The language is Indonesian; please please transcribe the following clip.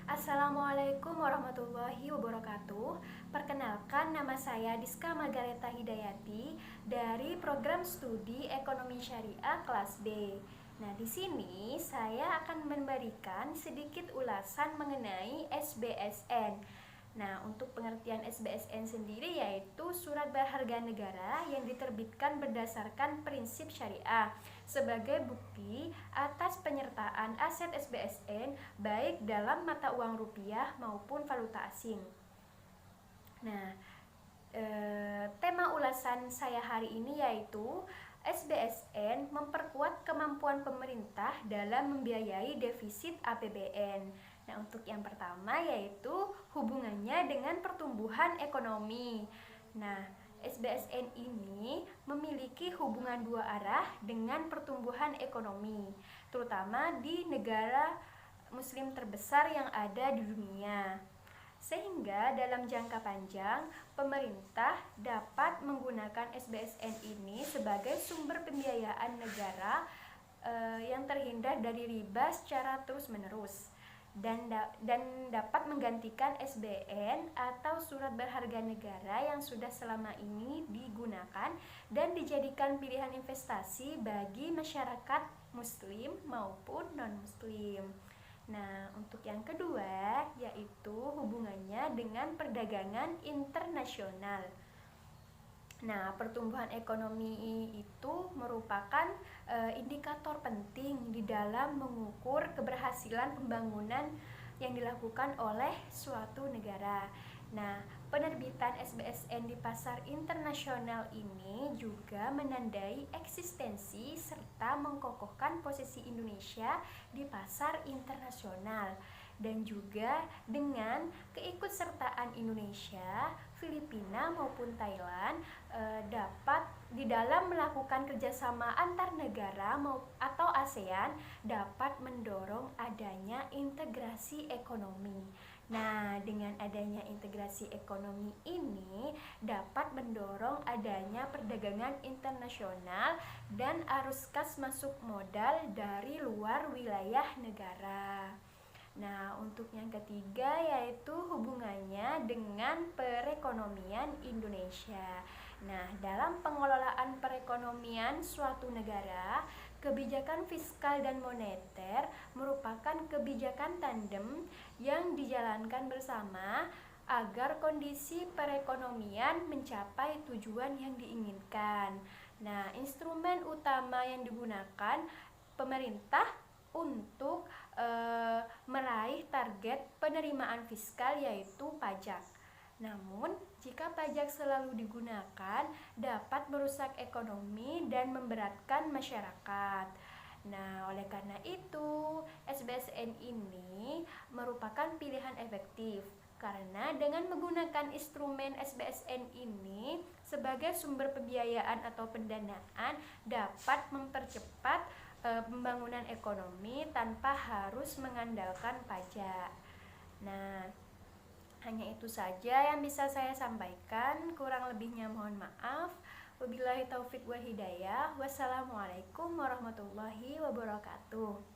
Assalamualaikum warahmatullahi wabarakatuh. Perkenalkan, nama saya Diska Margareta Hidayati dari program studi Ekonomi Syariah kelas B. Nah, di sini saya akan memberikan sedikit ulasan mengenai SBSN. Nah, untuk pengertian SBSN sendiri yaitu surat berharga negara yang diterbitkan berdasarkan prinsip syariah sebagai bukti atas penyertaan aset SBSN baik dalam mata uang rupiah maupun valuta asing. Nah, tema ulasan saya hari ini yaitu SBSN memperkuat kemampuan pemerintah dalam membiayai defisit APBN. Nah, untuk yang pertama yaitu hubungannya dengan pertumbuhan ekonomi. Nah, SBSN ini memiliki hubungan dua arah dengan pertumbuhan ekonomi, terutama di negara muslim terbesar yang ada di dunia. Sehingga dalam jangka panjang, pemerintah dapat menggunakan SBSN ini sebagai sumber pembiayaan negara yang terhindar dari riba secara terus-menerus dan dapat menggantikan SBN atau surat berharga negara yang sudah selama ini digunakan dan dijadikan pilihan investasi bagi masyarakat muslim maupun non-muslim. Nah, untuk yang kedua yaitu hubungannya dengan perdagangan internasional. Nah, pertumbuhan ekonomi itu merupakan indikator penting di dalam mengukur keberhasilan pembangunan yang dilakukan oleh suatu negara. Nah, penerbitan SBSN di pasar internasional ini juga menandai eksistensi serta mengkokohkan posisi Indonesia di pasar internasional. Dan juga dengan keikutsertaan Indonesia, Filipina maupun Thailand dapat di dalam melakukan kerjasama antar negara atau ASEAN dapat mendorong adanya integrasi ekonomi. Nah, dengan adanya integrasi ekonomi ini dapat mendorong adanya perdagangan internasional dan arus kas masuk modal dari luar wilayah negara. Nah, untuk yang ketiga yaitu hubungannya dengan perekonomian Indonesia. Nah, dalam pengelolaan perekonomian suatu negara, kebijakan fiskal dan moneter merupakan kebijakan tandem yang dijalankan bersama agar kondisi perekonomian mencapai tujuan yang diinginkan. Nah, instrumen utama yang digunakan pemerintah untuk meraih target penerimaan fiskal yaitu pajak. Namun, jika pajak selalu digunakan dapat merusak ekonomi dan memberatkan masyarakat. Nah, oleh karena itu, SBSN ini merupakan pilihan efektif karena dengan menggunakan instrumen SBSN ini sebagai sumber pembiayaan atau pendanaan dapat mempercepat pembangunan ekonomi tanpa harus mengandalkan pajak. Nah, hanya itu saja yang bisa saya sampaikan, kurang lebihnya mohon maaf. Wabillahi taufik wal hidayah. Wassalamualaikum warahmatullahi wabarakatuh.